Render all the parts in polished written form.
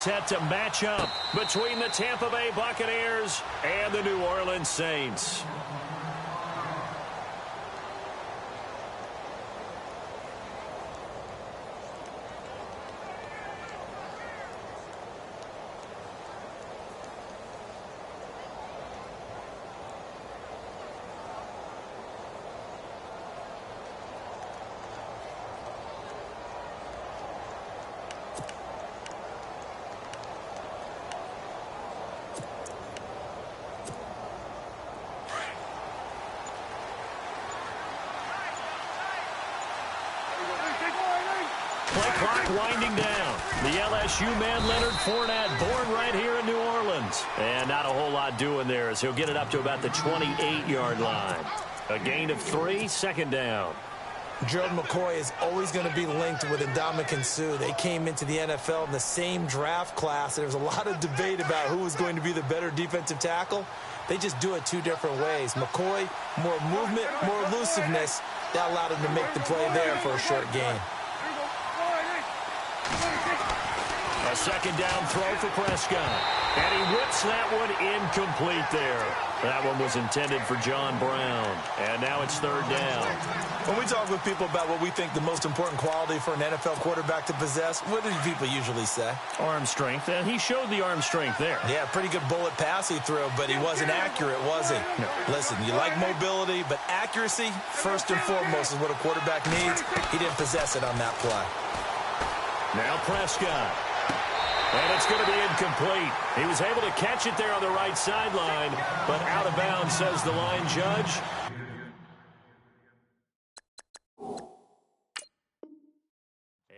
Set to match up between the Tampa Bay Buccaneers and the New Orleans Saints. Play clock winding down. The LSU man, Leonard Fournette, born right here in New Orleans. And not a whole lot doing there as he'll get it up to about the 28-yard line. A gain of 3, second down. Gerald McCoy is always going to be linked with Ndamukong Suh. They came into the NFL in the same draft class. There was a lot of debate about who was going to be the better defensive tackle. They just do it two different ways. McCoy, more movement, more elusiveness. That allowed him to make the play there for a short gain. A second down throw for Prescott. And he whips that one incomplete there. That one was intended for John Brown. And now it's third down. When we talk with people about what we think the most important quality for an NFL quarterback to possess, what do people usually say? Arm strength. And he showed the arm strength there. Yeah, pretty good bullet pass he threw, but he wasn't accurate, was he? No. Listen, you like mobility, but accuracy, first and foremost, is what a quarterback needs. He didn't possess it on that play. Now Prescott. And it's going to be incomplete. He was able to catch it there on the right sideline, but out of bounds, says the line judge.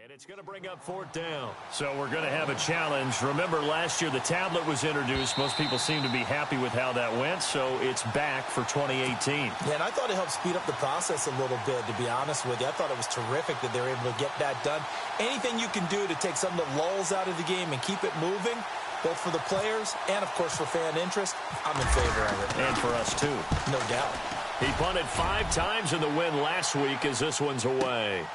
And it's going to bring up fourth down. So we're going to have a challenge. Remember, last year the tablet was introduced. Most people seem to be happy with how that went, so it's back for 2018. Yeah, and I thought it helped speed up the process a little bit, to be honest with you. I thought it was terrific that they were able to get that done. Anything you can do to take some of the lulls out of the game and keep it moving, both for the players and, of course, for fan interest, I'm in favor of it. And for us, too. No doubt. He punted 5 times in the win last week as this one's away.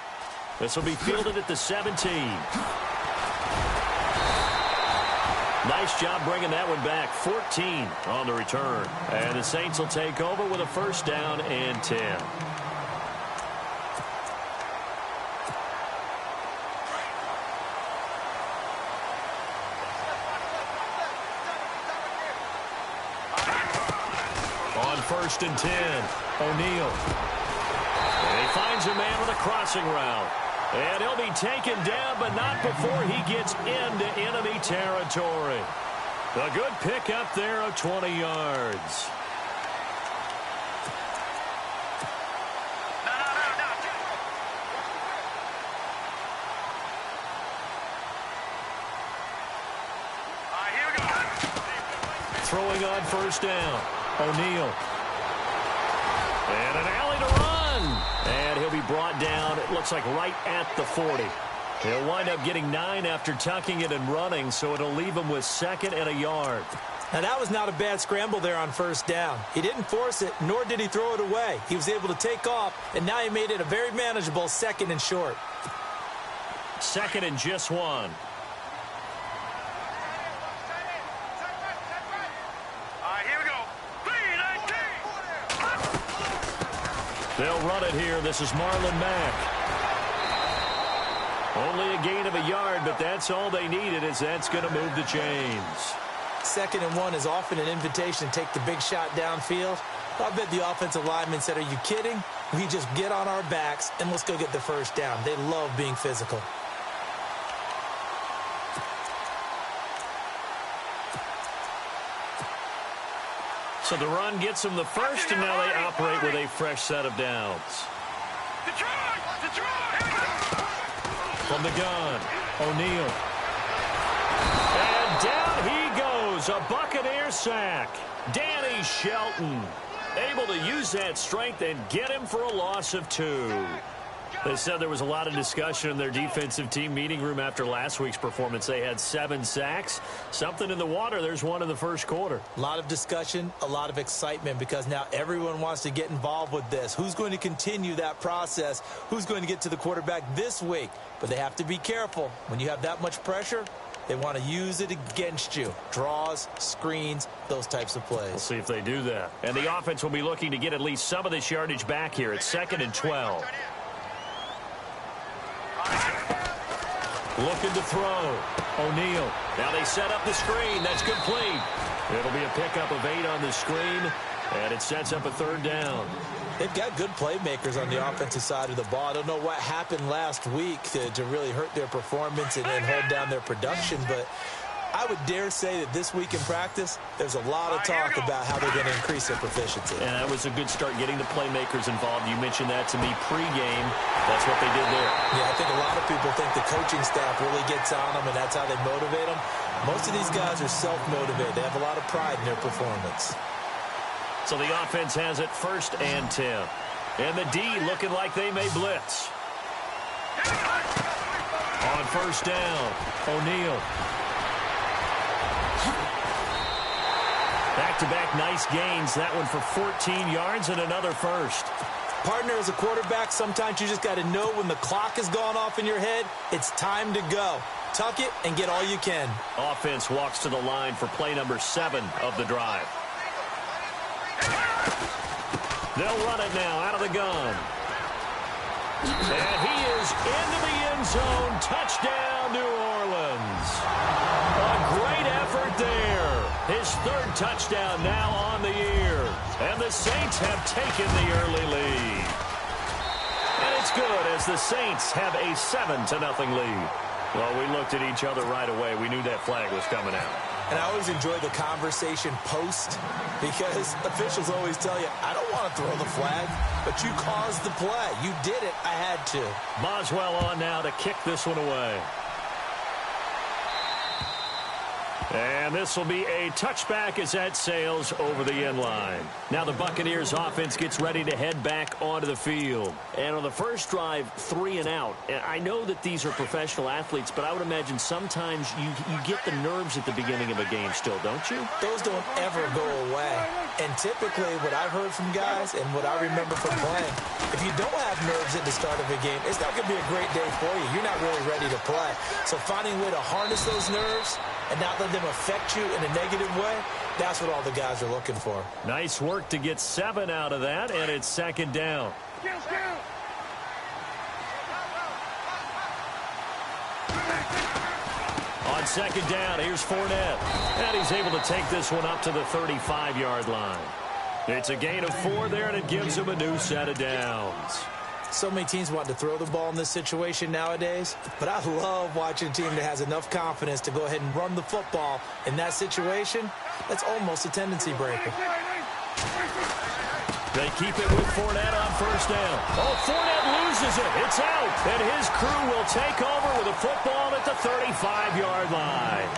This will be fielded at the 17. Nice job bringing that one back. 14 on the return. And the Saints will take over with a first down and 10. On first and 10, O'Neal. And he finds a man with a crossing route. And he'll be taken down, but not before he gets into enemy territory. A good pickup there of 20 yards. Throwing on first down, O'Neal. And an alley to run. And he'll be brought down, it looks like right at the 40. He'll wind up getting 9 after tucking it and running, so it'll leave him with 2nd and a yard. Now, that was not a bad scramble there on first down. He didn't force it, nor did he throw it away. He was able to take off, and now he made it a very manageable 2nd and short. 2nd and just 1. They'll run it here. This is Marlon Mack. Only a gain of a yard, but that's all they needed, as that's going to move the chains. 2nd and 1 is often an invitation to take the big shot downfield. I bet the offensive lineman said, are you kidding? We just get on our backs and let's go get the first down. They love being physical. So the run gets them the first, and now they operate with a fresh set of downs. From the gun, O'Neal. And down he goes, a Buccaneer sack. Danny Shelton able to use that strength and get him for a loss of 2. They said there was a lot of discussion in their defensive team meeting room after last week's performance. They had 7 sacks. Something in the water. There's one in the first quarter. A lot of discussion, a lot of excitement, because now everyone wants to get involved with this. Who's going to continue that process? Who's going to get to the quarterback this week? But they have to be careful. When you have that much pressure, They want to use it against you. Draws, screens, those types of plays. We'll see if they do that. And the offense will be looking to get at least some of this yardage back here. It's 2nd and 12. Looking to throw. O'Neal. Now they set up the screen. That's complete. It'll be a pickup of 8 on the screen, and it sets up a 3rd down. They've got good playmakers on the offensive side of the ball. I don't know what happened last week to really hurt their performance and hold down their production, but I would dare say that this week in practice, there's a lot of talk about how they're going to increase their proficiency. And that was a good start, getting the playmakers involved. You mentioned that to me pregame. That's what they did there. Yeah, I think a lot of people think the coaching staff really gets on them, and that's how they motivate them. Most of these guys are self-motivated. They have a lot of pride in their performance. So the offense has it 1st and 10. And the D looking like they may blitz. On 1st down, O'Neal. Back-to-back nice gains. That one for 14 yards and another 1st. Partner, as a quarterback, sometimes you just got to know when the clock has gone off in your head, it's time to go. Tuck it and get all you can. Offense walks to the line for play number 7 of the drive. They'll run it now out of the gun. And he is into the end zone. Touchdown, New Orleans. A great effort there. His 3rd touchdown now on the year. And the Saints have taken the early lead. And it's good as the Saints have a 7-0 lead. Well, we looked at each other right away. We knew that flag was coming out. And I always enjoy the conversation post because officials always tell you, I don't want to throw the flag, but you caused the play. You did it. I had to. Boswell on now to kick this one away. And this will be a touchback as that sails over the end line. Now the Buccaneers offense gets ready to head back onto the field. And on the first drive, 3 and out. And I know that these are professional athletes, but I would imagine sometimes you get the nerves at the beginning of a game still, don't you? Those don't ever go away. And typically what I've heard from guys and what I remember from playing, if you don't have nerves at the start of a game, it's not going to be a great day for you. You're not really ready to play. So finding a way to harness those nerves and not let them affect you in a negative way, that's what all the guys are looking for. Nice work to get 7 out of that, and it's 2nd down. On 2nd down, here's Fournette. And he's able to take this one up to the 35-yard line. It's a gain of 4 there, and it gives him a new set of downs. So many teams want to throw the ball in this situation nowadays, but I love watching a team that has enough confidence to go ahead and run the football in that situation. That's almost a tendency breaker. They keep it with Fournette on 1st down. Oh, Fournette loses it. It's out. And his crew will take over with a football at the 35-yard line.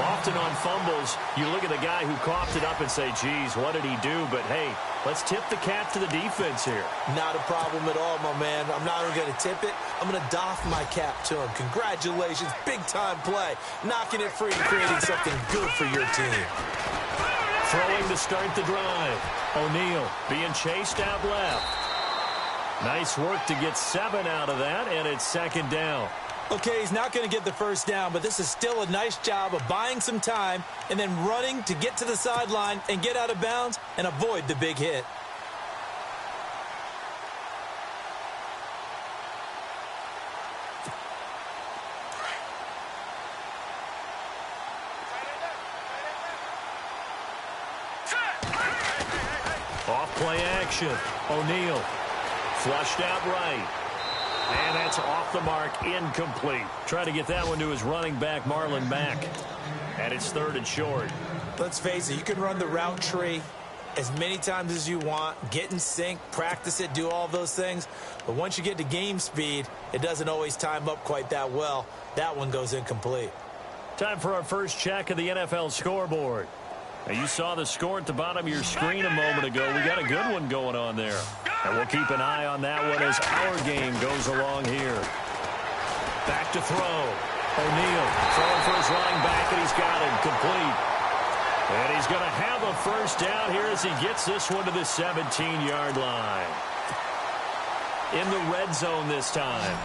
Often on fumbles, you look at the guy who coughed it up and say, geez, what did he do? But, hey, let's tip the cap to the defense here. Not a problem at all, my man. I'm not even going to tip it. I'm going to doff my cap to him. Congratulations. Big-time play. Knocking it free and creating something good for your team. Throwing to start the drive. O'Neal being chased out left. Nice work to get 7 out of that, and it's 2nd down. Okay, he's not going to get the 1st down, but this is still a nice job of buying some time and then running to get to the sideline and get out of bounds and avoid the big hit. Off play action. O'Neal flushed out right. And that's off the mark, incomplete. Trying to get that one to his running back, Marlon Mack. And it's 3rd and short. Let's face it, you can run the route tree as many times as you want, get in sync, practice it, do all those things. But once you get to game speed, it doesn't always time up quite that well. That one goes incomplete. Time for our first check of the NFL scoreboard. Now, you saw the score at the bottom of your screen a moment ago. We got a good one going on there. And we'll keep an eye on that one as our game goes along here. Back to throw. O'Neal throwing for his running back, and he's got it complete. And he's going to have a 1st down here as he gets this one to the 17-yard line. In the red zone this time.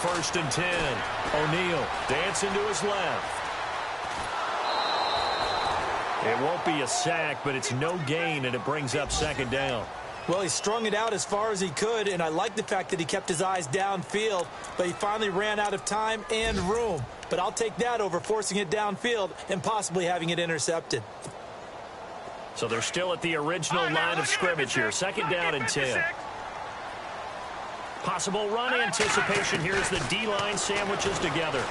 1st and 10. O'Neal dancing to his left. It won't be a sack, but it's no gain, and it brings up 2nd down. Well, he strung it out as far as he could, and I like the fact that he kept his eyes downfield, but he finally ran out of time and room. But I'll take that over forcing it downfield and possibly having it intercepted. So they're still at the original line of scrimmage here. 2nd down and 10. Possible run anticipation here as the D-line sandwiches together.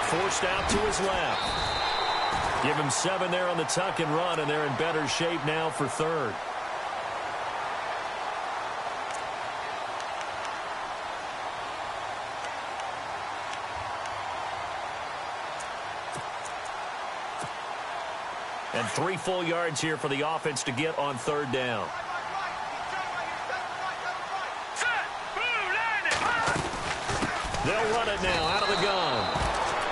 Forced out to his left. Give him 7 there on the tuck and run, and they're in better shape now for 3rd. And 3 full yards here for the offense to get on 3rd down. They'll run it now out of the gun.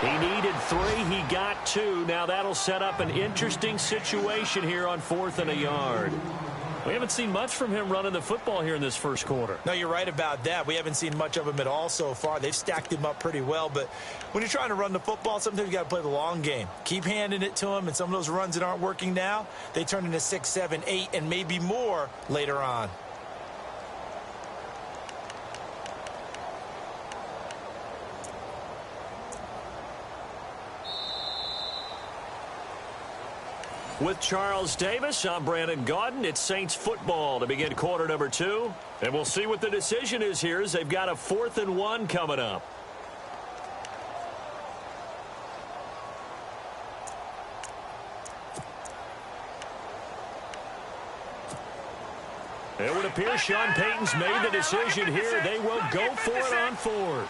He needed 3. He got 2. Now that'll set up an interesting situation here on 4th and a yard. We haven't seen much from him running the football here in this first quarter. No, you're right about that. We haven't seen much of him at all so far. They've stacked him up pretty well, but when you're trying to run the football, sometimes you got to play the long game. Keep handing it to him, and some of those runs that aren't working now, they turn into 6, 7, 8, and maybe more later on. With Charles Davis, I'm Brandon Gaudin. It's Saints football to begin quarter number 2. And we'll see what the decision is here as they've got a 4th and 1 coming up. It would appear Sean Payton's made the decision here. They will go for it on 4th.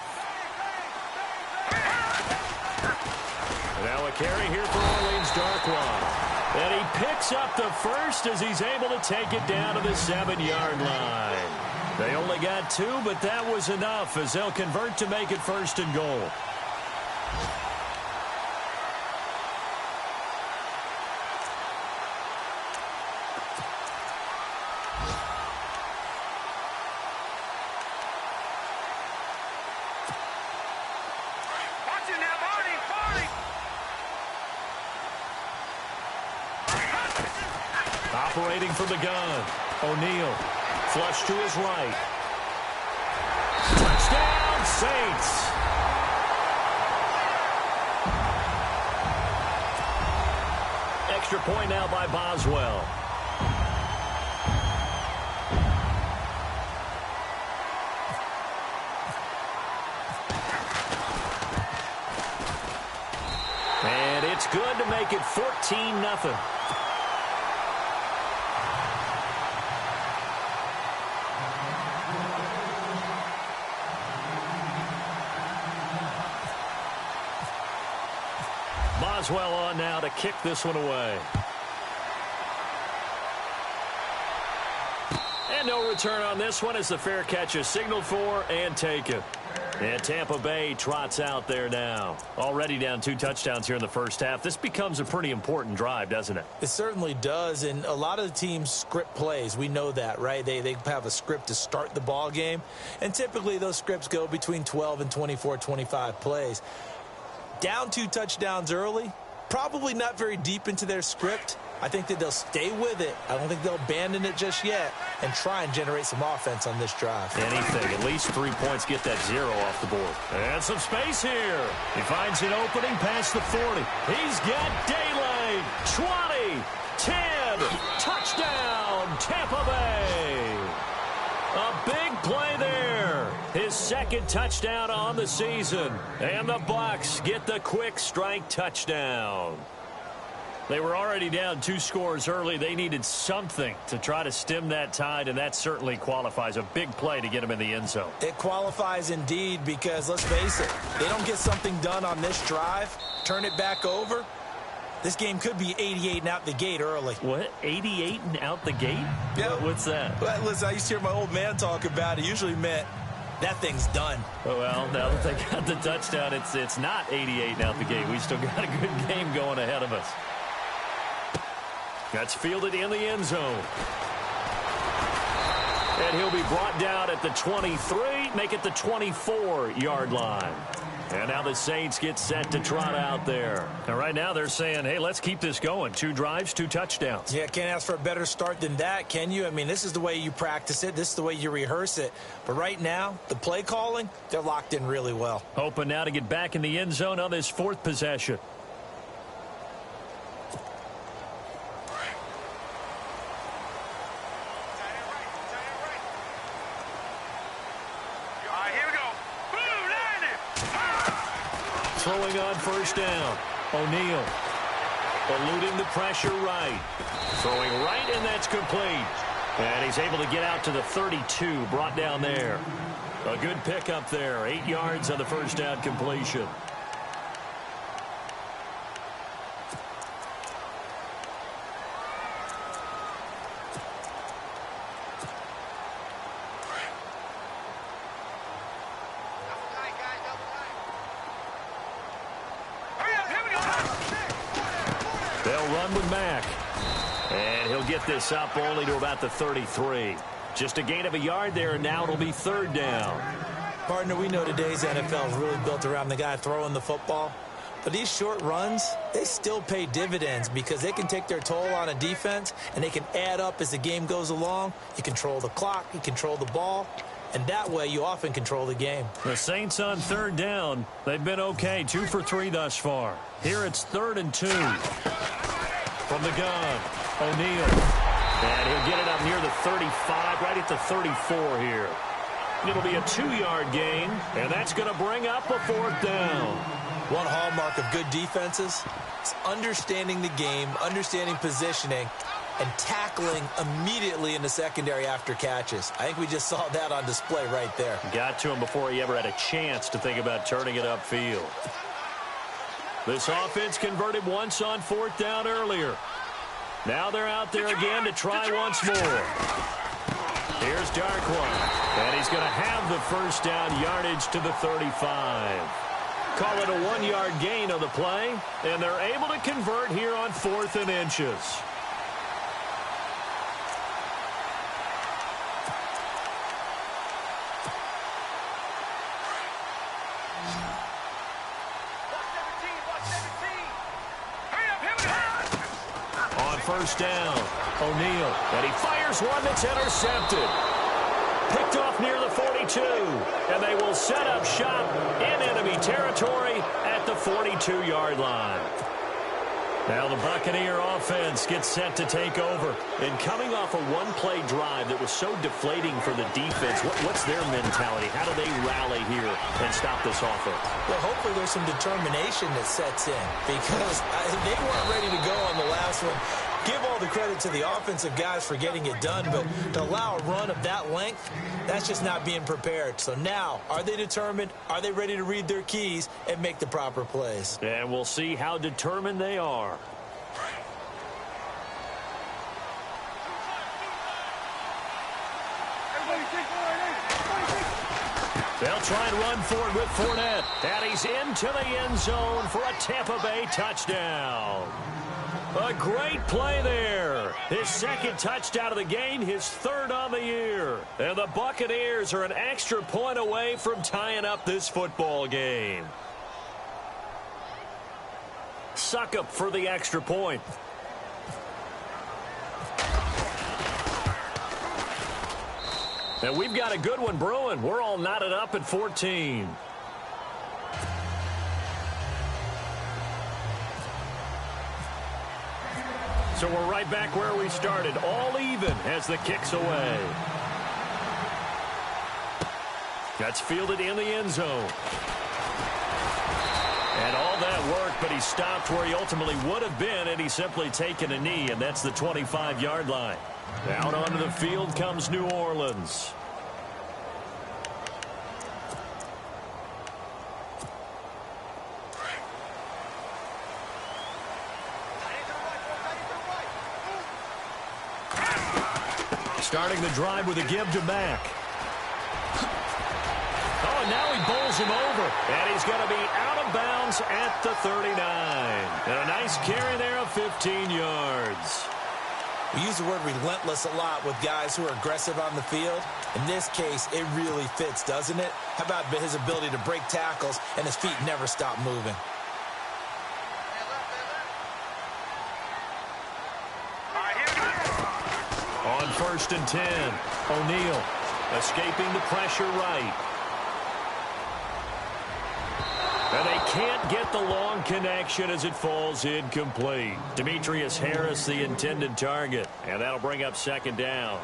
Now a carry here for Orleans Darkwa. And he picks up the first as he's able to take it down to the 7-yard line. They only got 2, but that was enough as they'll convert to make it 1st and goal. Operating from the gun, O'Neal, flush to his right. Touchdown, Saints! Extra point now by Boswell. And it's good to make it 14-0. Boswell on now to kick this one away. And no return on this one as the fair catch is signaled for and taken. And Tampa Bay trots out there now. Already down 2 touchdowns here in the first half. This becomes a pretty important drive, doesn't it? It certainly does, and a lot of the teams script plays. We know that, right? They have a script to start the ball game, and typically those scripts go between 12 and 24, 25 plays. Down 2 touchdowns early, probably not very deep into their script. I think that they'll stay with it. I don't think they'll abandon it just yet and try and generate some offense on this drive. Anything. At least 3 points get that 0 off the board. And some space here. He finds an opening past the 40. He's got daylight. 20, 10, touchdown, Tampa Bay. A big play there. His 2nd touchdown on the season. And the Bucs get the quick strike touchdown. They were already down 2 scores early. They needed something to try to stem that tide, and that certainly qualifies. A big play to get them in the end zone. It qualifies indeed because, let's face it, they don't get something done on this drive, turn it back over, this game could be 88 and out the gate early. What? 88 and out the gate? Yeah. What's that? Well, listen, I used to hear my old man talk about it. Usually meant that thing's done. Well, now that they got the touchdown, it's not 88 and out the gate. We still got a good game going ahead of us. That's fielded in the end zone. And he'll be brought down at the 23, make it the 24-yard line. And now the Saints get set to trot out there. And right now they're saying, hey, let's keep this going. 2 drives, 2 touchdowns. Yeah, can't ask for a better start than that, can you? I mean, this is the way you practice it. This is the way you rehearse it. But right now, the play calling, they're locked in really well. Hoping now to get back in the end zone on this 4th possession. Throwing on first down. O'Neal eluding the pressure right. Throwing right, and that's complete. And he's able to get out to the 32, brought down there. A good pickup there. 8 yards on the first down completion. With Mack. And he'll get this up only to about the 33. Just a gain of a yard there, and now it'll be 3rd down. Partner, we know today's NFL is really built around the guy throwing the football. But these short runs, they still pay dividends because they can take their toll on a defense, and they can add up as the game goes along. You control the clock, you control the ball, and that way you often control the game. The Saints on 3rd down. They've been okay, 2 for 3 thus far. Here it's 3rd and 2. From the gun, O'Neal. And he'll get it up near the 35, right at the 34 here. It'll be a 2-yard gain, and that's going to bring up a 4th down. One hallmark of good defenses is understanding the game, understanding positioning, and tackling immediately in the secondary after catches. I think we just saw that on display right there. Got to him before he ever had a chance to think about turning it upfield. This offense converted once on 4th down earlier. Now they're out there again to try once more. Here's Darkwa, and he's going to have the first down yardage to the 35. Call it a 1-yard gain on the play, and they're able to convert here on 4th and inches. First down, O'Neal, and he fires one that's intercepted. Picked off near the 42, and they will set up shop in enemy territory at the 42-yard line. Now the Buccaneer offense gets set to take over. And coming off a one-play drive that was so deflating for the defense, what's their mentality? How do they rally here and stop this offense? Well, hopefully there's some determination that sets in because they weren't ready to go on the last one. Give all the credit to the offensive guys for getting it done, but to allow a run of that length, that's just not being prepared. So now, are they determined? Are they ready to read their keys and make the proper plays? And we'll see how determined they are. They'll try and run for it with Fournette. And he's into the end zone for a Tampa Bay touchdown. A great play there. His second touchdown of the game, his third on the year. And the Buccaneers are an extra point away from tying up this football game. Succop for the extra point. And we've got a good one brewing. We're all knotted up at 14. So we're right back where we started, all even as the kick's away. That's fielded in the end zone. And all that work, but he stopped where he ultimately would have been, and he's simply taken a knee, and that's the 25-yard line. Out onto the field comes New Orleans. Starting the drive with a give to Mack. Oh, and now he bowls him over. And he's going to be out of bounds at the 39. And a nice carry there of 15 yards. We use the word relentless a lot with guys who are aggressive on the field. In this case, it really fits, doesn't it? How about his ability to break tackles and his feet never stop moving? On 1st and 10, O'Neal escaping the pressure right. And they can't get the long connection as it falls incomplete. Demetrius Harris, the intended target. And that'll bring up 2nd down.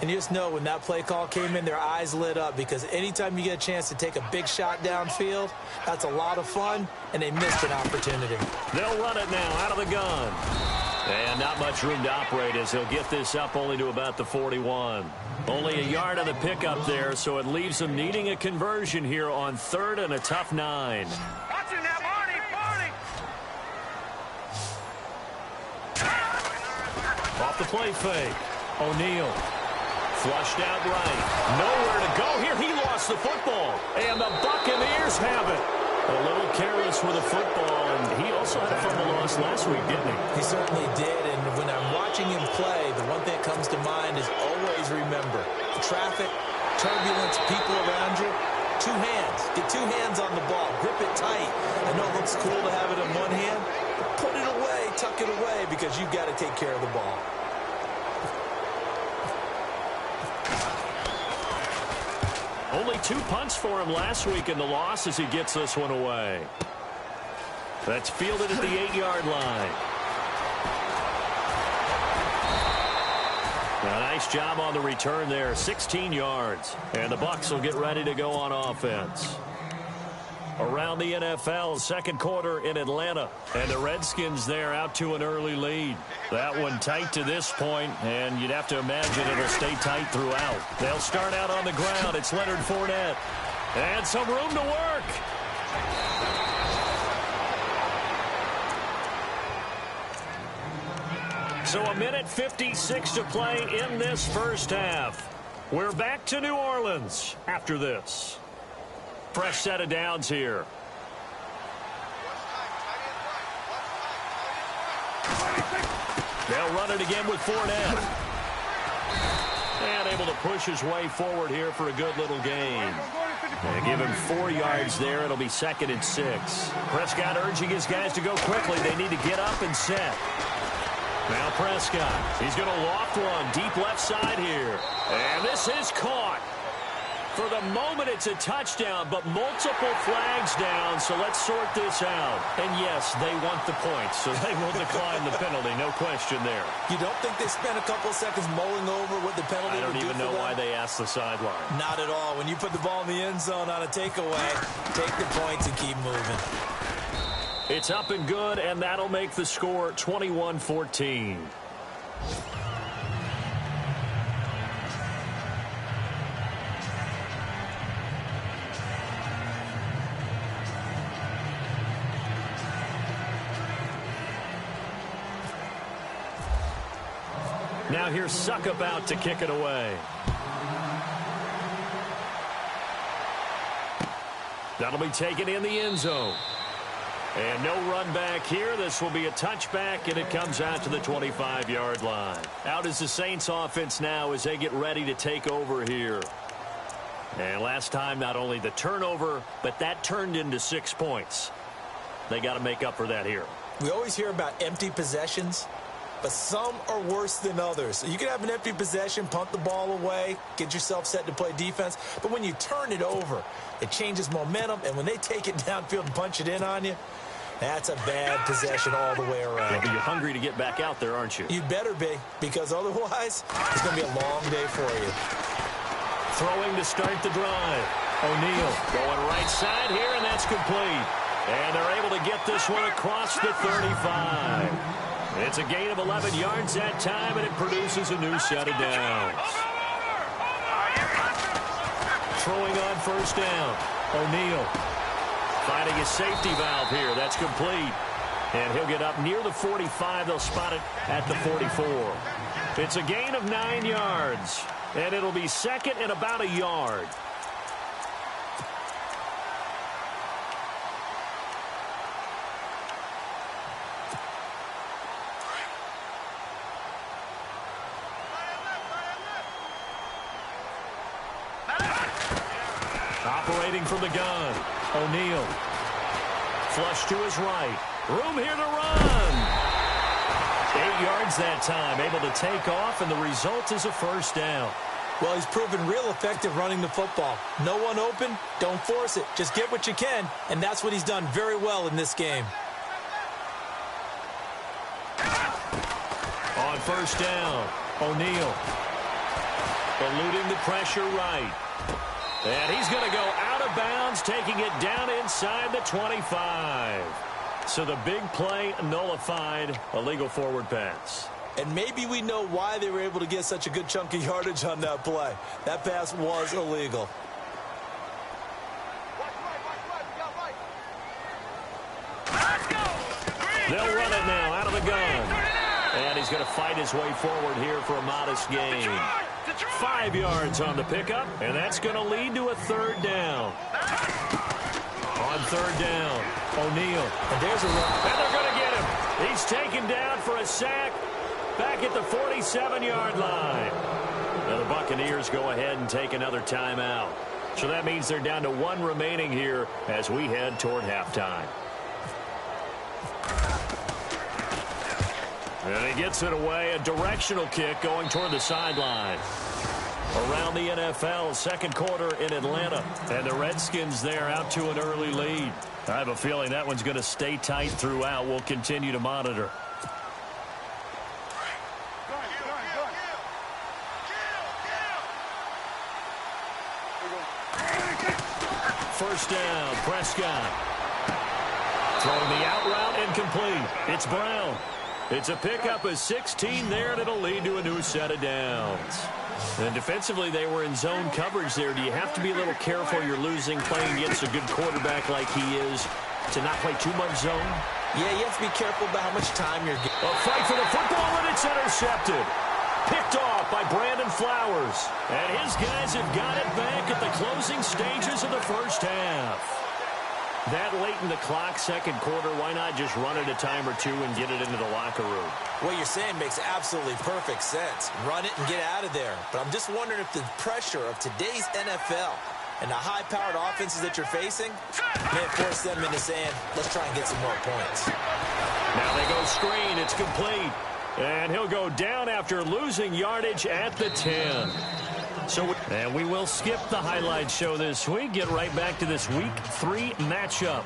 And you just know when that play call came in, their eyes lit up, because anytime you get a chance to take a big shot downfield, that's a lot of fun, and they missed an opportunity. They'll run it now out of the gun. And not much room to operate as they'll get this up only to about the 41. Only a yard on the pickup there, so it leaves them needing a conversion here on 3rd and a tough 9. Watching that, Barney! Off the play fake. O'Neal flushed out right. Nowhere to go here. He lost the football. And the Buccaneers have it. A little careless with the football, and he also had a fumble loss last week, didn't he? He certainly did, and when I'm watching him play, the one thing that comes to mind is always remember, traffic, turbulence, people around you, 2 hands. Get 2 hands on the ball. Grip it tight. I know it looks cool to have it in one hand, but put it away, tuck it away, because you've got to take care of the ball. Only 2 punts for him last week in the loss as he gets this one away. That's fielded at the 8-yard line. A nice job on the return there, 16 yards. And the Bucs will get ready to go on offense. Around the NFL, 2nd quarter in Atlanta. And the Redskins there out to an early lead. That one tight to this point, and you'd have to imagine it'll stay tight throughout. They'll start out on the ground. It's Leonard Fournette. And some room to work. So 1:56 to play in this first half. We're back to New Orleans after this. Fresh set of downs here. They'll run it again with Fournette. And able to push his way forward here for a good little gain. And give him 4 yards there. It'll be 2nd and 6. Prescott urging his guys to go quickly. They need to get up and set. Now Prescott. He's going to loft one deep left side here. And this is caught. For the moment, it's a touchdown, but multiple flags down, so let's sort this out. And yes, they want the points, so they will decline the penalty, no question there. You don't think they spent a couple of seconds mulling over what the penalty would do for them? I don't even know why they asked the sideline. Not at all. When you put the ball in the end zone on a takeaway, take the points and keep moving. It's up and good, and that'll make the score 21-14. Now here's Suckup out to kick it away. That'll be taken in the end zone. And no run back here. This will be a touchback, and it comes out to the 25-yard line. Out is the Saints offense now as they get ready to take over here. And last time, not only the turnover, but that turned into 6 points. They got to make up for that here. We always hear about empty possessions, but some are worse than others. You can have an empty possession, punt the ball away, get yourself set to play defense. But when you turn it over, it changes momentum. And when they take it downfield and punch it in on you, that's a bad possession all the way around. Yeah, but you're hungry to get back out there, aren't you? You better be, because otherwise, it's going to be a long day for you. Throwing to start the drive. O'Neal going right side here, and that's complete. And they're able to get this one across the 35. It's a gain of 11 yards that time, and it produces a new set of downs. Throwing on first down. O'Neal finding his safety valve here. That's complete. And he'll get up near the 45. They'll spot it at the 44. It's a gain of 9 yards, and it'll be 2nd and about a yard. Operating from the gun, O'Neal. Flush to his right. Room here to run. 8 yards that time, able to take off, and the result is a first down. Well, he's proven real effective running the football. No one open, don't force it. Just get what you can, and that's what he's done very well in this game. On first down, O'Neal. Eluding the pressure right. And he's going to go out of bounds, taking it down inside the 25. So the big play nullified, a legal forward pass. And maybe we know why they were able to get such a good chunk of yardage on that play. That pass was illegal. They'll run it now out of the gun. And he's going to fight his way forward here for a modest gain. 5 yards on the pickup, and that's going to lead to a third down. On third down, O'Neal. And there's a run. And they're going to get him. He's taken down for a sack back at the 47-yard line. Now the Buccaneers go ahead and take another timeout. So that means they're down to 1 remaining here as we head toward halftime. And he gets it away, a directional kick going toward the sideline. Around the NFL, second quarter in Atlanta. And the Redskins there out to an early lead. I have a feeling that one's going to stay tight throughout. We'll continue to monitor. First down, Prescott. Throwing the out route incomplete. It's Brown. It's a pickup of 16 there, and it'll lead to a new set of downs. And defensively, they were in zone coverage there. Do you have to be a little careful you're losing playing against a good quarterback like he is to not play too much zone? Yeah, you have to be careful about how much time you're getting. A fight for the football, and it's intercepted. Picked off by Brandon Flowers. And his guys have got it back at the closing stages of the first half. That late in the clock, second quarter, why not just run it a time or two and get it into the locker room? What you're saying makes absolutely perfect sense. Run it and get out of there. But I'm just wondering if the pressure of today's NFL and the high-powered offenses that you're facing may force them into saying, let's try and get some more points. Now they go screen. It's complete. And he'll go down after losing yardage at the 10. And we will skip the highlight show this week. Get right back to this Week 3 matchup.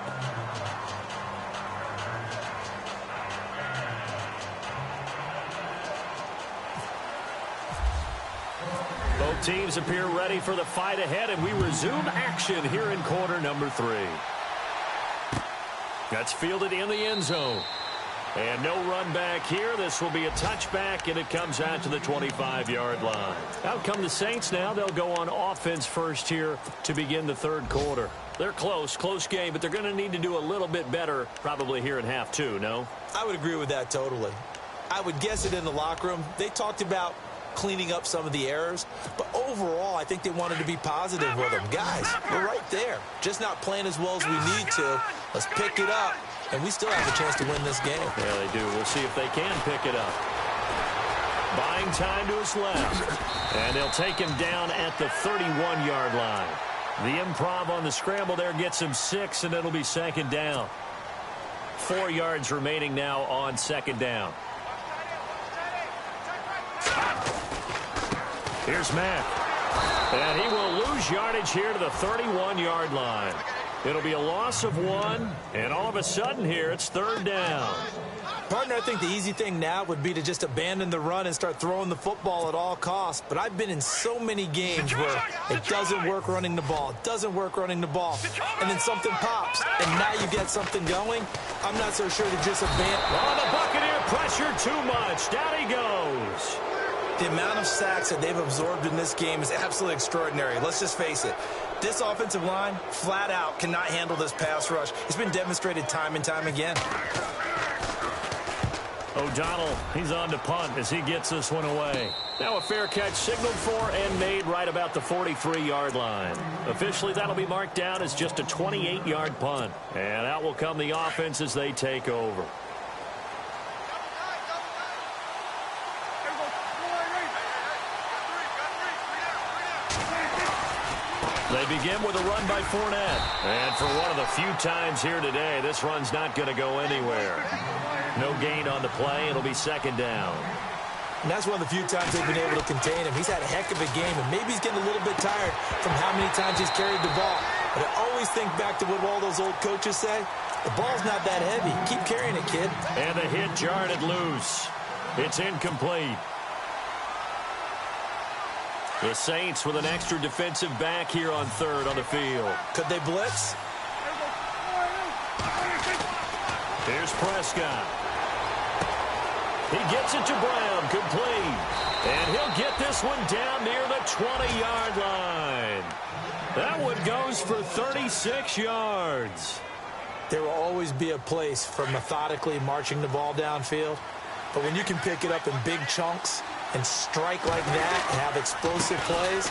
Both teams appear ready for the fight ahead, and we resume action here in quarter number 3. That's fielded in the end zone. And no run back here. This will be a touchback, and it comes out to the 25-yard line. Out come the Saints now. They'll go on offense first here to begin the third quarter. They're close game, but they're going to need to do a little bit better probably here in half 2, no? I would agree with that totally. I would guess it in the locker room. They talked about cleaning up some of the errors, but overall, I think they wanted to be positive with them. Guys, we're right there. Just not playing as well as we need to. Let's pick it up. And we still have a chance to win this game. Yeah, they do. We'll see if they can pick it up. Buying time to his left. And they'll take him down at the 31-yard line. The improv on the scramble there gets him 6, and it'll be second down. 4 yards remaining now on second down. Here's Mack. And he will lose yardage here to the 31-yard line. It'll be a loss of 1, and all of a sudden here, it's third down. Partner, I think the easy thing now would be to just abandon the run and start throwing the football at all costs. But I've been in so many games where it doesn't work running the ball. It doesn't work running the ball. And then something pops, and now you get something going. I'm not so sure to just abandon. Oh, the Buccaneer pressure too much. Down he goes. The amount of sacks that they've absorbed in this game is absolutely extraordinary. Let's just face it. This offensive line, flat out, cannot handle this pass rush. It's been demonstrated time and time again. O'Donnell, he's on to punt as he gets this one away. Now a fair catch signaled for and made right about the 43-yard line. Officially, that'll be marked down as just a 28-yard punt. And out will come the offense as they take over. They begin with a run by Fournette. And for one of the few times here today, this run's not going to go anywhere. No gain on the play. It'll be second down. And that's one of the few times they've been able to contain him. He's had a heck of a game, and maybe he's getting a little bit tired from how many times he's carried the ball. But I always think back to what all those old coaches say. The ball's not that heavy. Keep carrying it, kid. And the hit jarred it loose. It's incomplete. The Saints with an extra defensive back here on third on the field. Could they blitz? Here's Prescott. He gets it to Brown, complete. And he'll get this one down near the 20-yard line. That one goes for 36 yards. There will always be a place for methodically marching the ball downfield. But when you can pick it up in big chunks and strike like that and have explosive plays,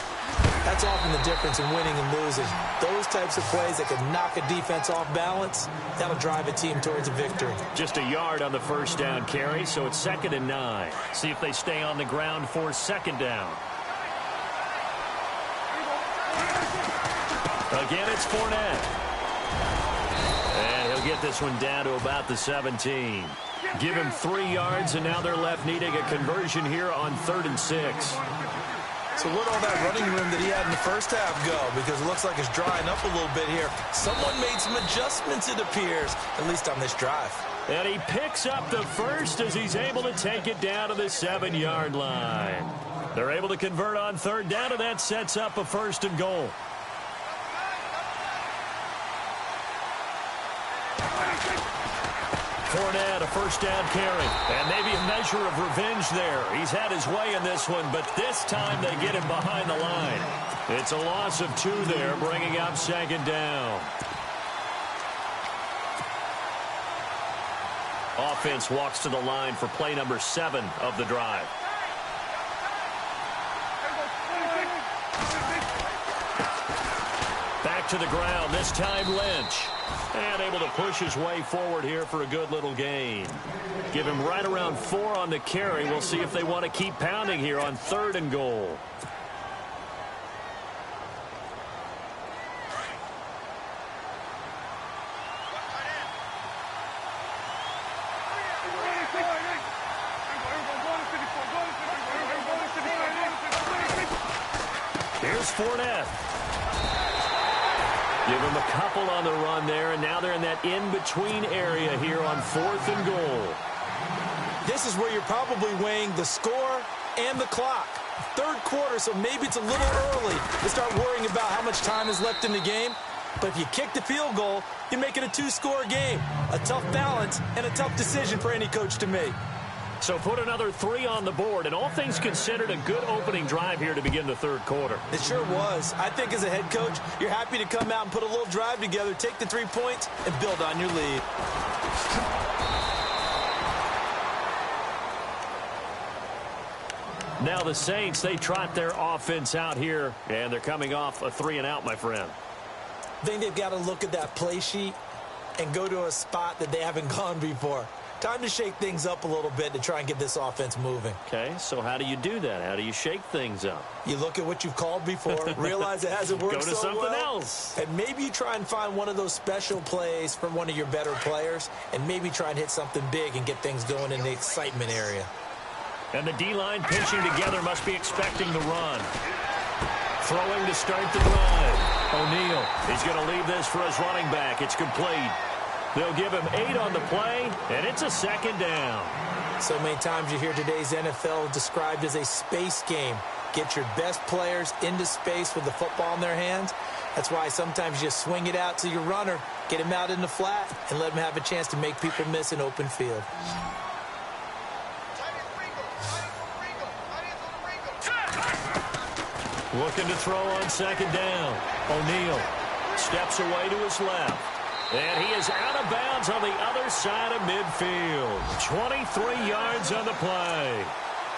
that's often the difference in winning and losing. Those types of plays that can knock a defense off balance, that'll drive a team towards a victory. Just a yard on the first down carry, so it's 2nd and 9. See if they stay on the ground for second down. Again, it's Fournette. And he'll get this one down to about the 17. Give him 3 yards, and now they're left needing a conversion here on 3rd and 6. So let all that running room that he had in the first half go, because it looks like it's drying up a little bit here. Someone made some adjustments, it appears, at least on this drive. And he picks up the first as he's able to take it down to the 7-yard line. They're able to convert on 3rd down, and that sets up a 1st and goal. Fournette, a 1st down carry. And maybe a measure of revenge there. He's had his way in this one, but this time they get him behind the line. It's a loss of 2 there, bringing up 2nd down. Offense walks to the line for play number 7 of the drive. Back to the ground, this time Lynch. And able to push his way forward here for a good little gain. Give him right around 4 on the carry. We'll see if they want to keep pounding here on 3rd and goal. Here's Fournette. Give him a couple on the run there, and now they're in that in-between area here on 4th and goal. This is where you're probably weighing the score and the clock. 3rd quarter, so maybe it's a little early to start worrying about how much time is left in the game. But if you kick the field goal, you're making a 2-score game. A tough balance and a tough decision for any coach to make. So put another 3 on the board, and all things considered, a good opening drive here to begin the 3rd quarter. It sure was. I think as a head coach, you're happy to come out and put a little drive together, take the 3 points, and build on your lead. Now the Saints, they trot their offense out here, and they're coming off a 3-and-out, my friend. I think they've got to look at that play sheet and go to a spot that they haven't gone before. Time to shake things up a little bit to try and get this offense moving. Okay, so how do you do that? How do you shake things up? You look at what you've called before, realize it hasn't worked so well. Go to something else. And maybe you try and find one of those special plays from one of your better players, and maybe try and hit something big and get things going in the excitement area. And the D-line pinching together must be expecting the run. Throwing to start the drive. O'Neal, he's going to leave this for his running back. It's complete. They'll give him 8 on the play, and it's a 2nd down. So many times you hear today's NFL described as a space game. Get your best players into space with the football in their hands. That's why sometimes you swing it out to your runner, get him out in the flat, and let him have a chance to make people miss an open field. Looking to throw on 2nd down. O'Neal steps away to his left. And he is out of bounds on the other side of midfield. 23 yards on the play.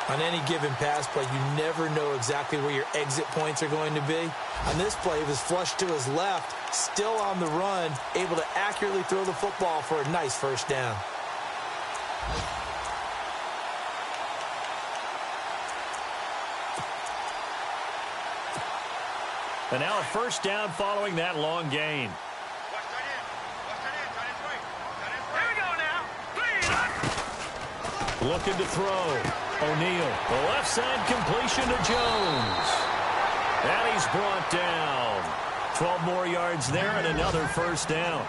On any given pass play, you never know exactly where your exit points are going to be. On this play, he was flushed to his left, still on the run, able to accurately throw the football for a nice 1st down. And now a first down following that long gain. Here we go now. Looking to throw. O'Neal. The left side completion to Jones. And he's brought down. 12 more yards there and another first down.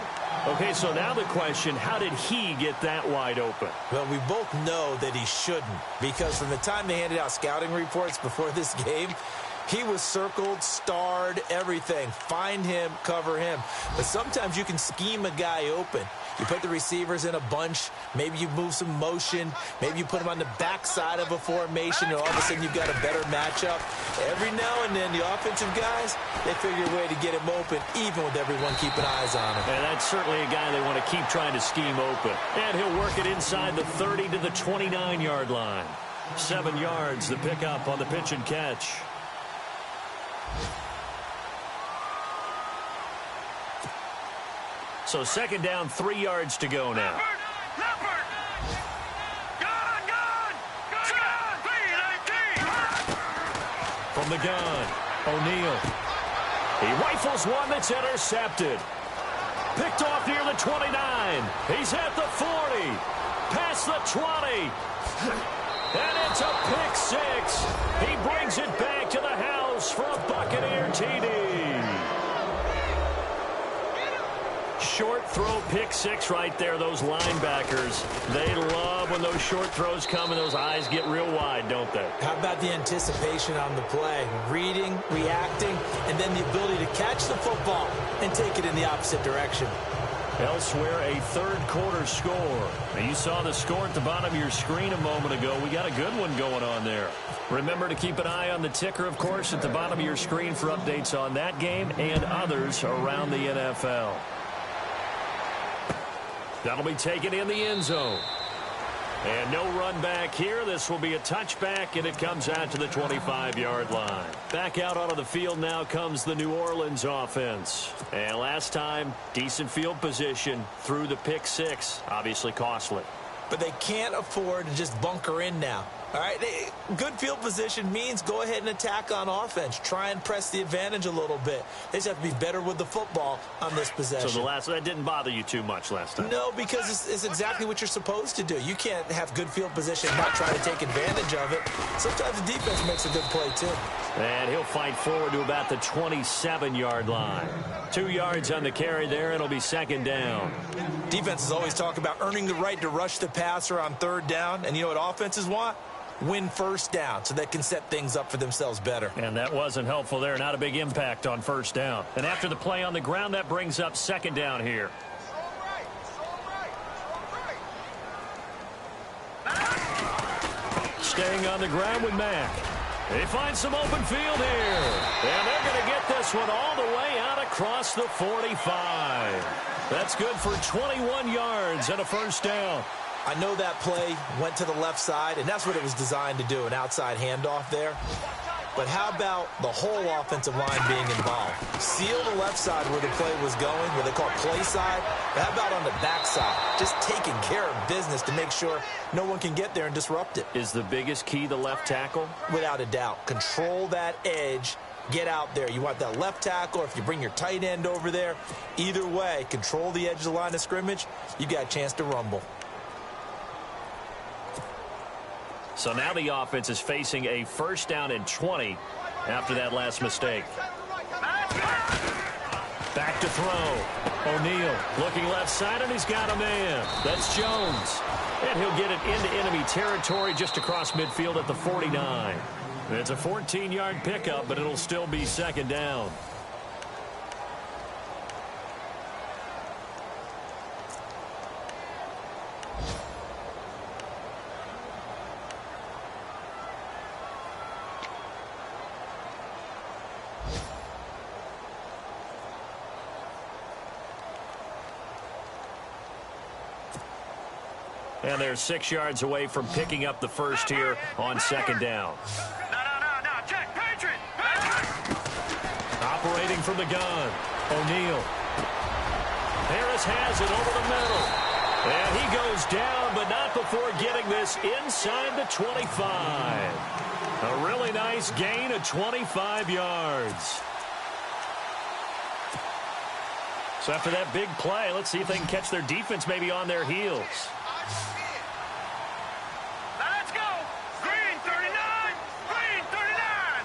Okay, so now the question, how did he get that wide open? Well, we both know that he shouldn't, because from the time they handed out scouting reports before this game, he was circled, starred, everything. Find him, cover him. But sometimes you can scheme a guy open. You put the receivers in a bunch. Maybe you move some motion. Maybe you put them on the backside of a formation, and all of a sudden you've got a better matchup. Every now and then, the offensive guys, they figure a way to get him open, even with everyone keeping eyes on him. And that's certainly a guy they want to keep trying to scheme open. And he'll work it inside the 30 to the 29-yard line. 7 yards, the pickup on the pitch and catch. So second down, 3 yards to go now. Leopard! Gun! From the gun, O'Neal. He rifles one that's intercepted. Picked off near the 29. He's at the 40. Past the 20. And it's a pick six. He brings it back to the house for a Buccaneer TD. Short throw pick six right there. Those linebackers, they love when those short throws come and those eyes get real wide, don't they? How about the anticipation on the play? Reading, reacting, and then the ability to catch the football and take it in the opposite direction. Elsewhere, a third quarter score. Now, you saw the score at the bottom of your screen a moment ago. We got a good one going on there. Remember to keep an eye on the ticker, of course, at the bottom of your screen for updates on that game and others around the NFL. That'll be taken in the end zone. And no run back here. This will be a touchback, and it comes out to the 25-yard line. Back out onto the field now comes the New Orleans offense. And last time, decent field position through the pick six. Obviously costly. But they can't afford to just bunker in now. All right, good field position means go ahead and attack on offense. Try and press the advantage a little bit. They just have to be better with the football on this possession. So that didn't bother you too much last time? No, because it's exactly what you're supposed to do. You can't have good field position and not try to take advantage of it. Sometimes the defense makes a good play, too. And he'll fight forward to about the 27-yard line. 2 yards on the carry there. It'll be second down. Defenses always talk about earning the right to rush the passer on third down. And you know what offenses want? Win first down so they can set things up for themselves better. And that wasn't helpful there. Not a big impact on first down. And after the play on the ground, that brings up second down here. Staying on the ground with Mack. They find some open field here. And they're going to get this one all the way out across the 45. That's good for 21 yards and a first down. I know that play went to the left side, and that's what it was designed to do, an outside handoff there. But how about the whole offensive line being involved? Seal the left side where the play was going, what they call play side. But how about on the back side? Just taking care of business to make sure no one can get there and disrupt it. Is the biggest key the left tackle? Without a doubt. Control that edge. Get out there. You want that left tackle, or if you bring your tight end over there. Either way, control the edge of the line of scrimmage. You got a chance to rumble. So now the offense is facing a first down and 20 after that last mistake. Back to throw. O'Neal looking left side, and he's got a man. That's Jones. And he'll get it into enemy territory just across midfield at the 49. It's a 14-yard pickup, but it'll still be second down. And they're 6 yards away from picking up the first here on second down. No. Check, Patriot. Operating from the gun. O'Neal. Harris has it over the middle. And he goes down, but not before getting this inside the 25. A really nice gain of 25 yards. So after that big play, let's see if they can catch their defense maybe on their heels. Now let's go. Green 39. Green 39.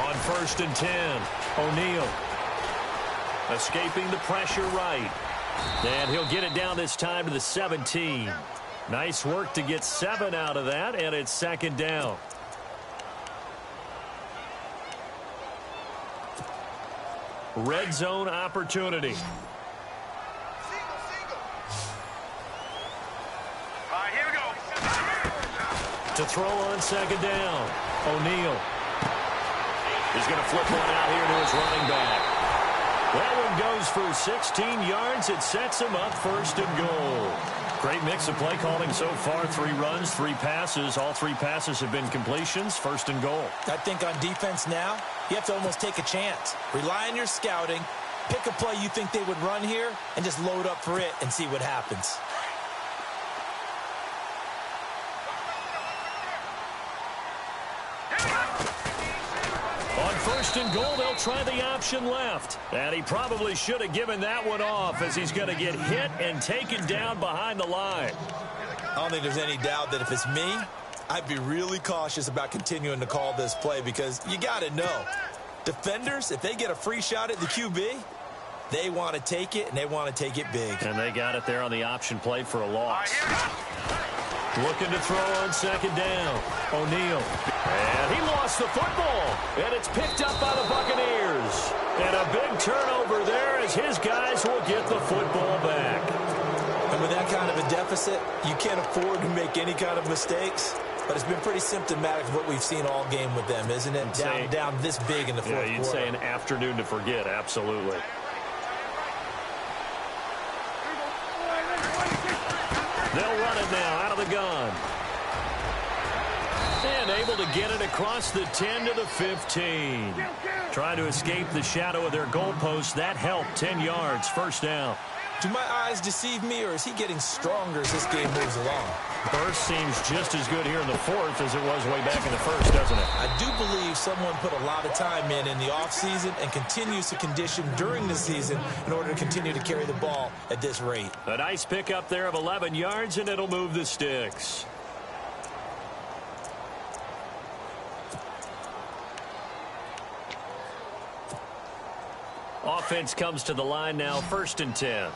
On 1st and 10, O'Neal escaping the pressure right. And he'll get it down this time to the 17. Nice work to get 7 out of that, and it's 2nd down. Red zone opportunity. All right, here we go. To throw on 2nd down, O'Neal. He's going to flip one out here to his running back. That one goes for 16 yards. It sets him up 1st and goal. Great mix of play calling so far. 3 runs, 3 passes. All 3 passes have been completions. 1st and goal. I think on defense now, you have to almost take a chance. Rely on your scouting. Pick a play you think they would run here and just load up for it and see what happens. On 1st and goal, they'll try the option left. And he probably should have given that one off as he's going to get hit and taken down behind the line. I don't think there's any doubt that if it's me, I'd be really cautious about continuing to call this play because you got to know, defenders, if they get a free shot at the QB, they want to take it, and they want to take it big. And they got it there on the option play for a loss. Looking to throw on 2nd down. O'Neal. And he lost the football. And it's picked up by the Buccaneers. And a big turnover there as his guys will get the football back. And with that kind of a deficit, you can't afford to make any kind of mistakes. But it's been pretty symptomatic of what we've seen all game with them, isn't it? Down this big in the fourth quarter. Yeah, you'd say an afternoon to forget, absolutely. They'll run it now out of the gun. And able to get it across the 10 to the 15. Trying to escape the shadow of their goalpost. That helped. 10 yards, 1st down. Do my eyes deceive me, or is he getting stronger as this game moves along? Burst seems just as good here in the 4th as it was way back in the 1st, doesn't it? I do believe someone put a lot of time in the offseason and continues to condition during the season in order to continue to carry the ball at this rate. A nice pickup there of 11 yards, and it'll move the sticks. Offense comes to the line now, 1st and 10.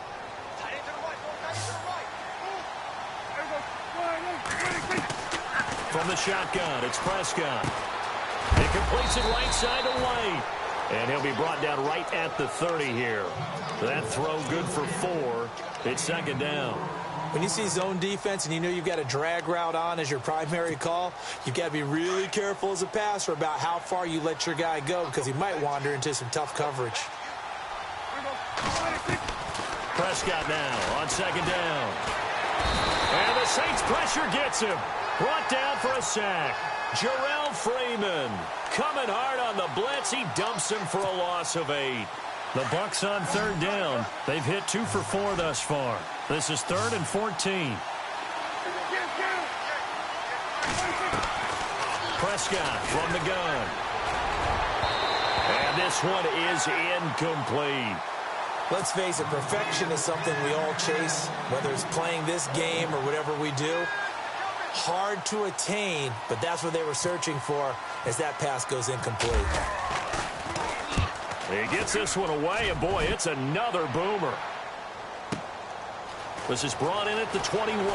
From the shotgun, it's Prescott. He completes it right side to White. And he'll be brought down right at the 30 here. That throw good for 4. It's 2nd down. When you see zone defense and you know you've got a drag route on as your primary call, you've got to be really careful as a passer about how far you let your guy go because he might wander into some tough coverage. Prescott now on 2nd down. And the Saints pressure gets him. Brought down for a sack. Jarrell Freeman coming hard on the blitz. He dumps him for a loss of 8. The Bucs on 3rd down. They've hit 2 for 4 thus far. This is 3rd and 14. Prescott from the gun. And this one is incomplete. Let's face it, perfection is something we all chase, whether it's playing this game or whatever we do. Hard to attain, but that's what they were searching for as that pass goes incomplete. He gets this one away, and boy, it's another boomer. This is brought in at the 21.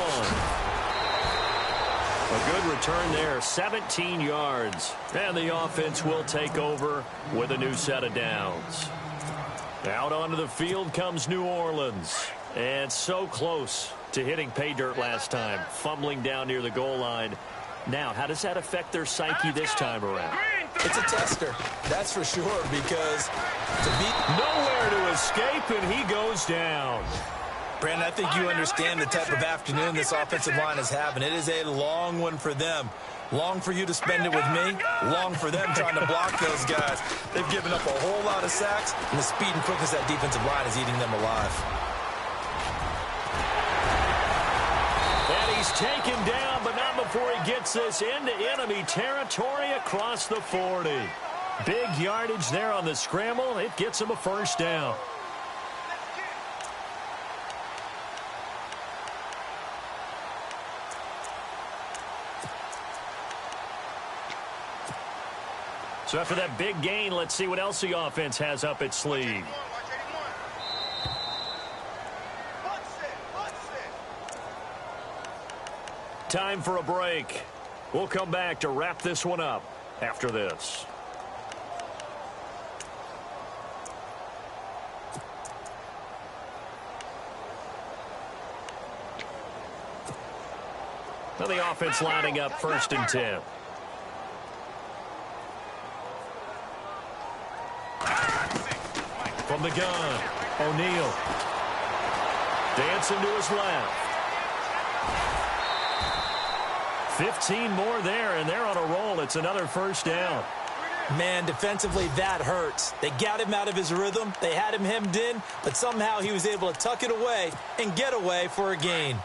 A good return there, 17 yards. And the offense will take over with a new set of downs. Out onto the field comes New Orleans. And so close to hitting pay dirt last time, fumbling down near the goal line. Now, how does that affect their psyche this time around? It's a tester, that's for sure, because to beat nowhere to escape, and he goes down. Brandon, I think you understand the type of afternoon this offensive line is having. It is a long one for them. Long for you to spend it with me. Long for them trying to block those guys. They've given up a whole lot of sacks, and the speed and quickness of that defensive line is eating them alive. And he's taken down, but not before before he gets this into enemy territory across the 40. Big yardage there on the scramble. It gets him a first down. So after that big gain, let's see what else the offense has up its sleeve. Time for a break. We'll come back to wrap this one up after this. Now the offense lining up 1st and 10. From the gun, O'Neal. Dancing to his left. 15 more there, and they're on a roll. It's another first down. Man, defensively, that hurts. They got him out of his rhythm. They had him hemmed in, but somehow he was able to tuck it away and get away for a gain.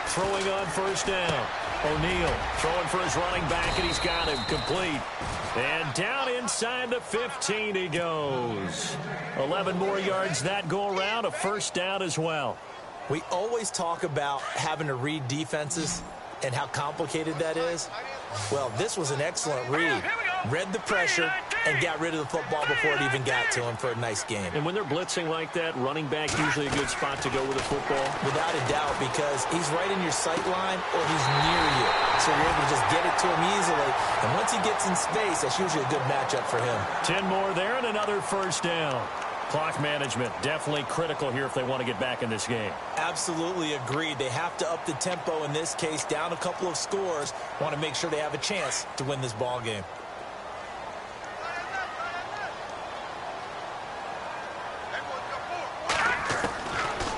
Throwing on first down. O'Neal throwing for his running back, and he's got him complete. And down inside the 15 he goes. 11 more yards that go around, a first down as well. We always talk about having to read defenses and how complicated that is. Well, this was an excellent read. Read the pressure and got rid of the football before it even got to him for a nice game. And when they're blitzing like that, running back usually a good spot to go with the football? Without a doubt, because he's right in your sight line or he's near you. So you're able to just get it to him easily. And once he gets in space, that's usually a good matchup for him. 10 more there and another first down. Clock management definitely critical here if they want to get back in this game. Absolutely agreed. They have to up the tempo in this case, down a couple of scores. Want to make sure they have a chance to win this ball game.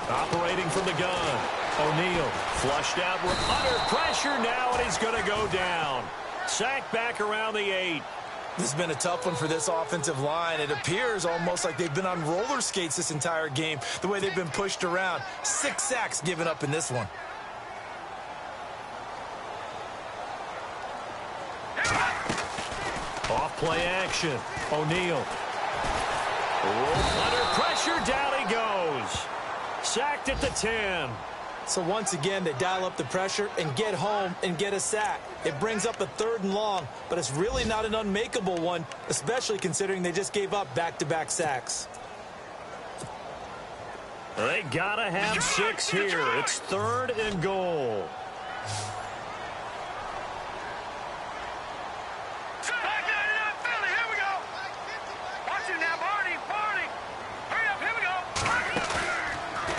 Operating from the gun. O'Neal flushed out. We're under pressure now, and he's going to go down. Sacked back around the 8. This has been a tough one for this offensive line. It appears almost like they've been on roller skates this entire game, the way they've been pushed around. 6 sacks given up in this one. Off play action. O'Neal. Under pressure, down he goes. Sacked at the 10. So once again, they dial up the pressure and get home and get a sack. It brings up a 3rd and long, but it's really not an unmakeable one, especially considering they just gave up back-to-back sacks. They gotta have 6 here. It's 3rd and goal.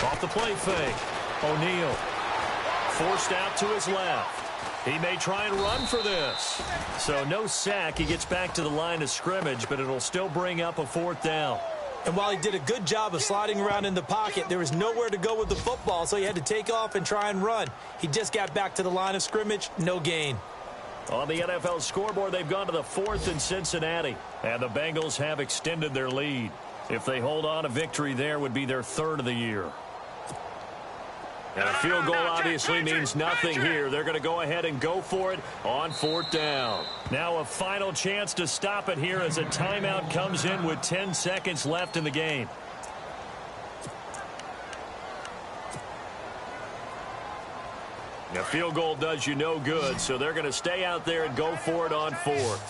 Off the play fake. O'Neal forced out to his left. He may try and run for this. So no sack. He gets back to the line of scrimmage, but it'll still bring up a 4th down. And while he did a good job of sliding around in the pocket, there was nowhere to go with the football, so he had to take off and try and run. He just got back to the line of scrimmage, no gain. On the NFL scoreboard, they've gone to the 4th in Cincinnati, and the Bengals have extended their lead. If they hold on, a victory there would be their 3rd of the year. And a field goal obviously means nothing here. They're going to go ahead and go for it on 4th down. Now a final chance to stop it here as a timeout comes in with 10 seconds left in the game. A field goal does you no good, so they're going to stay out there and go for it on 4th.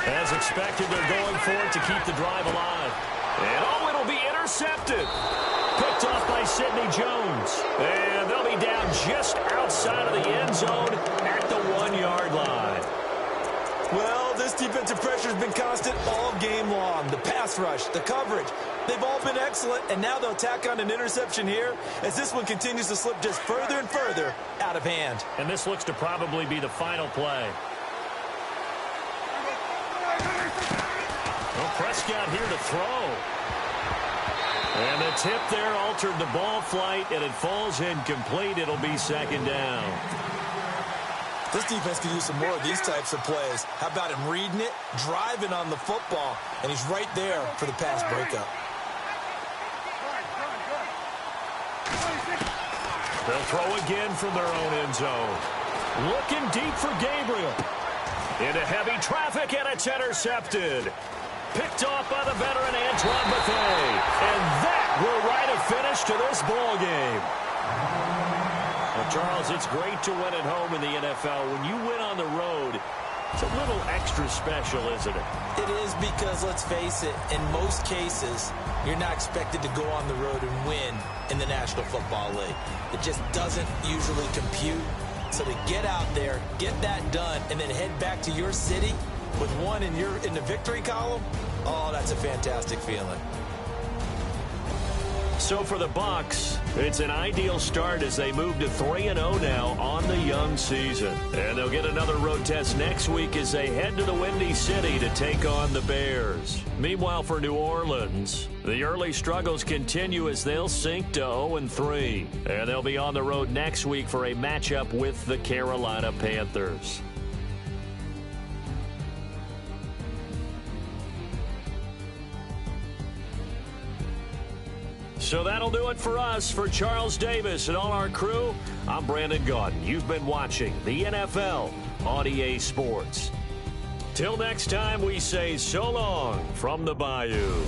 As expected, they're going for it to keep the drive alive. And oh, it'll be intercepted. Picked off by Sidney Jones. And they'll be down just outside of the end zone at the 1-yard line. Well, this defensive pressure has been constant all game long. The pass rush, the coverage, they've all been excellent, and now they'll tack on an interception here as this one continues to slip just further and further out of hand. And this looks to probably be the final play. Well, Prescott here to throw. And the tip there altered the ball flight, and it falls incomplete. It'll be 2nd down. This defense could use some more of these types of plays. How about him reading it, driving on the football, and he's right there for the pass breakup. They'll throw again from their own end zone. Looking deep for Gabriel. Into heavy traffic, and it's intercepted. Picked off by the veteran Antoine Bethea. And that will write a finish to this ball game. Well, Charles, it's great to win at home in the NFL. When you win on the road, it's a little extra special, isn't it? It is, because, let's face it, in most cases, you're not expected to go on the road and win in the National Football League. It just doesn't usually compute. So to get out there, get that done, and then head back to your city with one in the victory column, oh, that's a fantastic feeling. So for the Bucs, it's an ideal start as they move to 3-0 now on the young season. And they'll get another road test next week as they head to the Windy City to take on the Bears. Meanwhile, for New Orleans, the early struggles continue as they'll sink to 0-3. And they'll be on the road next week for a matchup with the Carolina Panthers. So that'll do it for us. For Charles Davis and all our crew, I'm Brandon Gaudin. You've been watching the NFL on EA Sports. Till next time, we say so long from the Bayou.